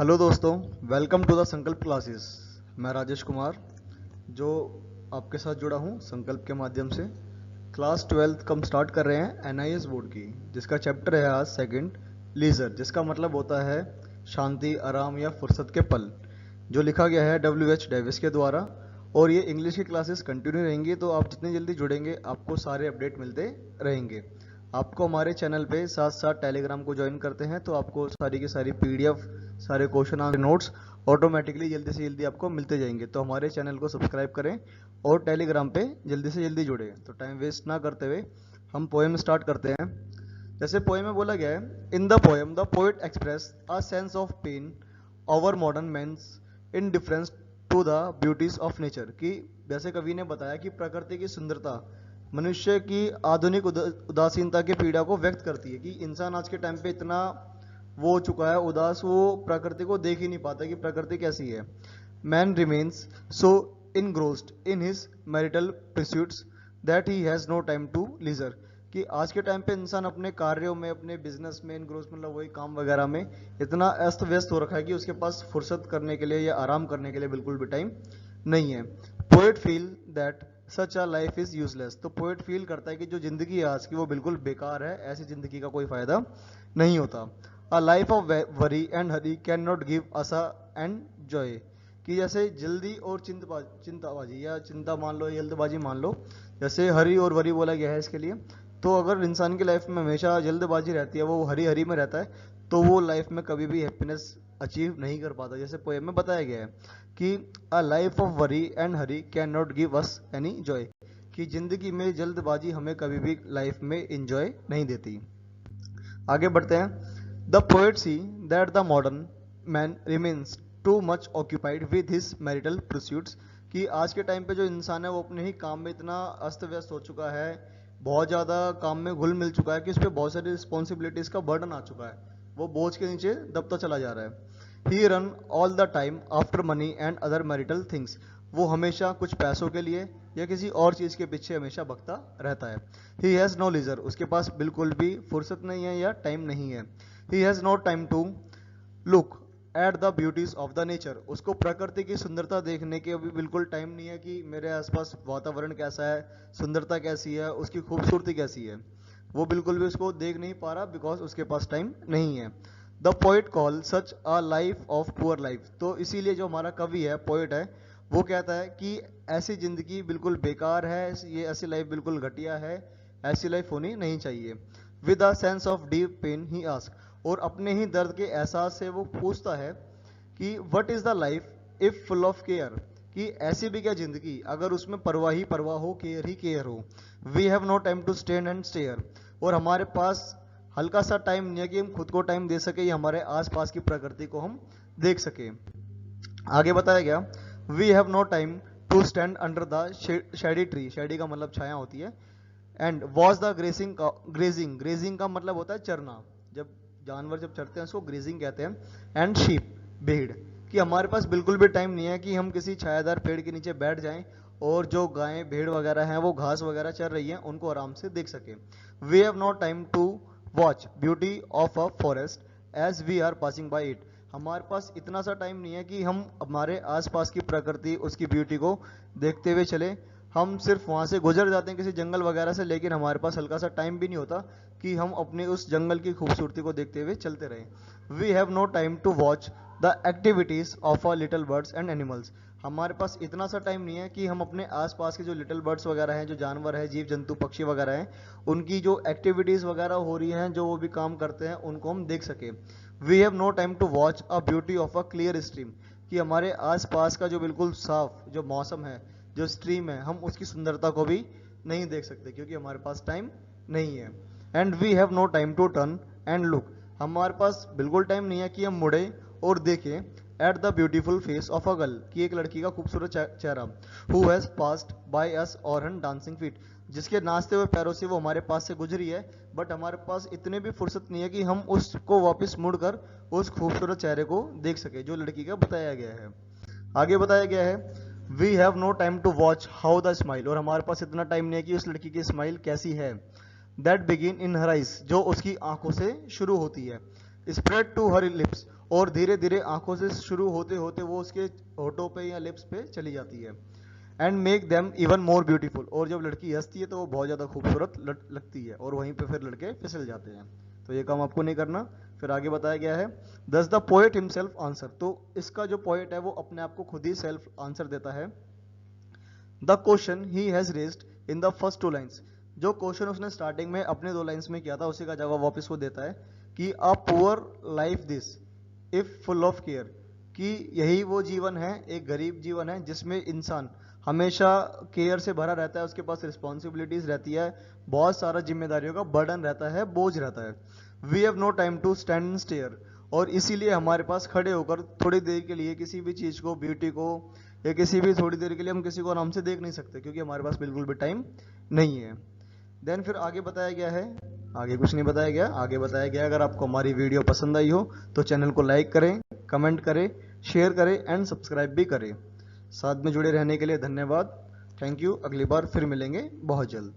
Hello दोस्तों, welcome to the संकल्प classes. मैं राजेश कुमार जो आपके साथ जुड़ा हूँ संकल्प के माध्यम से। क्लास 12th हम स्टार्ट कर रहे हैं एनआईएस बोर्ड की, जिसका चैप्टर है आज सेकंड, लीजर, जिसका मतलब होता है शांति, आराम या फुर्सत के पल, जो लिखा गया है W.H. डेविस के द्वारा। और ये इंग्लिश की क्लासेस कंटिन्यू रहेंगी, तो आप जितनी जल्दी जुड़ेंगे आपको सारे अपडेट मिलते रहेंगे। आपको हमारे चैनल पे साथ साथ टेलीग्राम को ज्वाइन करते हैं तो आपको सारी की सारी पीडीएफ, सारे क्वेश्चन आंसर नोट्स ऑटोमेटिकली जल्दी से जल्दी आपको मिलते जाएंगे। तो हमारे चैनल को सब्सक्राइब करें और टेलीग्राम पे जल्दी से जल्दी जुड़े। तो टाइम वेस्ट ना करते हुए हम पोएम स्टार्ट करते हैं। जैसे पोएम में बोला गया है, in the poem the poet express a sense of pain over modern man's indifference to the beauties of nature. कि जैसे कवि ने बताया कि प्रकृति की सुंदरता मनुष्य की आधुनिक उदासीनता की पीड़ा को व्यक्त करती है। कि इंसान आज के टाइम पे इतना वो हो चुका है उदास, वो प्रकृति को देख ही नहीं पाता कि प्रकृति कैसी है। Man remains so engrossed in his material pursuits that he has no time to leisure. कि आज के टाइम पे इंसान अपने कार्यों में, अपने बिजनेस में इनग्रोस, मतलब वही काम वगैरह में इतना अस्त व्यस्त हो रखा है कि उसके पास फुर्सत करने के लिए या आराम करने के लिए बिल्कुल भी टाइम नहीं है। Poet feel that such a life is useless. तो पोएट फील करता है कि जो जिंदगी है आज की वो बिल्कुल बेकार है, ऐसी जिंदगी का कोई फायदा नहीं होता। A life of worry and Hari can not give us and Joy. कि जैसे जल्दी और चिंताबाजी या चिंता मान लो, जल्दबाजी मान लो, जैसे हरी और वरी बोला गया है इसके लिए। तो अगर इंसान की लाइफ में हमेशा जल्दबाजी रहती है, वो हरी हरी में रहता है, तो वो लाइफ में कभी भी हैप्पीनेस अचीव नहीं कर पाता। जैसे पोएम में बताया गया है कि a life of worry and Hari can not give us any Joy. कि जिंदगी में जल्दबाजी हमें कभी भी लाइफ में इंजॉय नहीं देती। आगे बढ़ते हैं। The poet see that the modern man remains too much occupied with his material pursuits. कि आज के टाइम पे जो इंसान है वो अपने ही काम में इतना अस्त व्यस्त हो चुका है, बहुत ज़्यादा काम में घुल मिल चुका है कि उस पर बहुत सारी रिस्पॉन्सिबिलिटीज़ का बर्डन आ चुका है, वो बोझ के नीचे दबता चला जा रहा है। He run all the time after money and other marital things. वो हमेशा कुछ पैसों के लिए या किसी और चीज़ के पीछे हमेशा भगता रहता है। He has no leisure. उसके पास बिल्कुल भी फुर्सत नहीं है या टाइम नहीं है। He has no time to look at the beauties of the nature. उसको प्रकृति की सुंदरता देखने के अभी बिल्कुल टाइम नहीं है कि मेरे आसपास वातावरण कैसा है, सुंदरता कैसी है, उसकी खूबसूरती कैसी है। वो बिल्कुल भी उसको देख नहीं पा रहा, बिकॉज उसके पास टाइम नहीं है। The poet call such a life of poor life. तो इसीलिए जो हमारा कवि है, पोइट है, वो कहता है कि ऐसी जिंदगी बिल्कुल बेकार है, ये ऐसी लाइफ बिल्कुल घटिया है, ऐसी लाइफ होनी नहीं चाहिए। With a sense of deep pain he ask. और अपने ही दर्द के एहसास से वो पूछता है कि what is the life if full of care. कि ऐसी भी क्या जिंदगी अगर उसमें परवाह ही परवाह हो, केयर ही केयर हो। We have no time to stand and stare. और हमारे पास हल्का सा टाइम नहीं है कि हम खुद को टाइम दे सके या हमारे आसपास की प्रकृति को हम देख सके। आगे बताया गया, we have no time to stand under the shady tree. Shady का मतलब छाया होती है। And was the grazing grazing. Grazing का मतलब होता है चरना, जब जानवर जब चरते हैं उसको ग्रेजिंग कहते हैं। एंड शीप, भेड़। कि हमारे पास बिल्कुल भी टाइम नहीं है कि हम किसी छायादार पेड़ के नीचे बैठ जाएं और जो गायें भेड़ वगैरह हैं वो घास वगैरह चर रही हैं उनको आराम से देख सके। We have not time to watch beauty of a forest as we are passing by it. हमारे पास इतना सा टाइम नहीं है कि हम हमारे आसपास की प्रकृति, उसकी ब्यूटी को देखते हुए चले। हम सिर्फ वहाँ से गुजर जाते हैं किसी जंगल वगैरह से, लेकिन हमारे पास हल्का सा टाइम भी नहीं होता कि हम अपने उस जंगल की खूबसूरती को देखते हुए चलते रहें। We have no time to watch the activities of a little birds and animals. हमारे पास इतना सा टाइम नहीं है कि हम अपने आसपास के जो लिटिल बर्ड्स वगैरह हैं, जो जानवर हैं, जीव जंतु पक्षी वगैरह हैं, उनकी जो एक्टिविटीज वगैरह हो रही हैं, जो वो भी काम करते हैं, उनको हम देख सके। We have no time to watch a beauty of a clear stream. कि हमारे आसपास का जो बिल्कुल साफ जो मौसम है, जो स्ट्रीम है, हम उसकी सुंदरता को भी नहीं देख सकते क्योंकि हमारे पास टाइम नहीं है। And we have no time to turn and look. हमारे पास बिल्कुल टाइम नहीं है कि हम मुड़े और देखें at the beautiful face of a girl. कि एक लड़की का खूबसूरत चेहरा। Who has passed by us और हन डांसिंग फीट। जिसके नाचते हुए पैरों से वो हमारे पास से गुजरी है, बट हमारे पास इतने भी फुर्सत नहीं है कि हम उसको वापस मुड़कर उस खूबसूरत चेहरे को देख सके जो लड़की का बताया गया है। आगे बताया गया है, we have no time to watch how the smile. और हमारे पास इतना टाइम नहीं है कि उस लड़की की स्माइल कैसी है। That begin in her eyes. जो उसकी आंखों से शुरू होती है। Spread to her lips. और धीरे धीरे आंखों से शुरू होते होते वो उसके होठों पे या लिप्स पे चली जाती है। And make them even more beautiful, और जब लड़की हंसती है तो वो बहुत ज़्यादा खूबसूरत लगती है, और वहीं पे फिर लड़के फिसल जाते हैं। तो ये काम आपको नहीं करना। फिर आगे बताया गया है, दस द पोएट हिमसेल्फ आंसर, तो इसका जो पोएट है वो अपने आप को खुद ही सेल्फ आंसर देता है। The question he has raised in the first 2 lines, जो क्वेश्चन उसने स्टार्टिंग में अपने 2 लाइन्स में किया था उसी का जवाब वापस वो देता है कि a poor life this if full of care, कि यही वो जीवन है, एक गरीब जीवन है जिसमें इंसान हमेशा केयर से भरा रहता है, उसके पास रिस्पॉन्सिबिलिटीज रहती है, बहुत सारा जिम्मेदारियों का बर्डन रहता है, बोझ रहता है। We have no time to stand and stare, और इसीलिए हमारे पास खड़े होकर थोड़ी देर के लिए किसी भी चीज को, ब्यूटी को, या किसी भी थोड़ी देर के लिए हम किसी को आराम से देख नहीं सकते, क्योंकि हमारे पास बिल्कुल भी टाइम नहीं है। देन फिर आगे बताया गया है, आगे कुछ नहीं बताया गया, आगे बताया गया अगर आपको हमारी वीडियो पसंद आई हो तो चैनल को लाइक करें, कमेंट करें, शेयर करें एंड सब्सक्राइब भी करें। साथ में जुड़े रहने के लिए धन्यवाद। Thank you. अगली बार फिर मिलेंगे बहुत जल्द।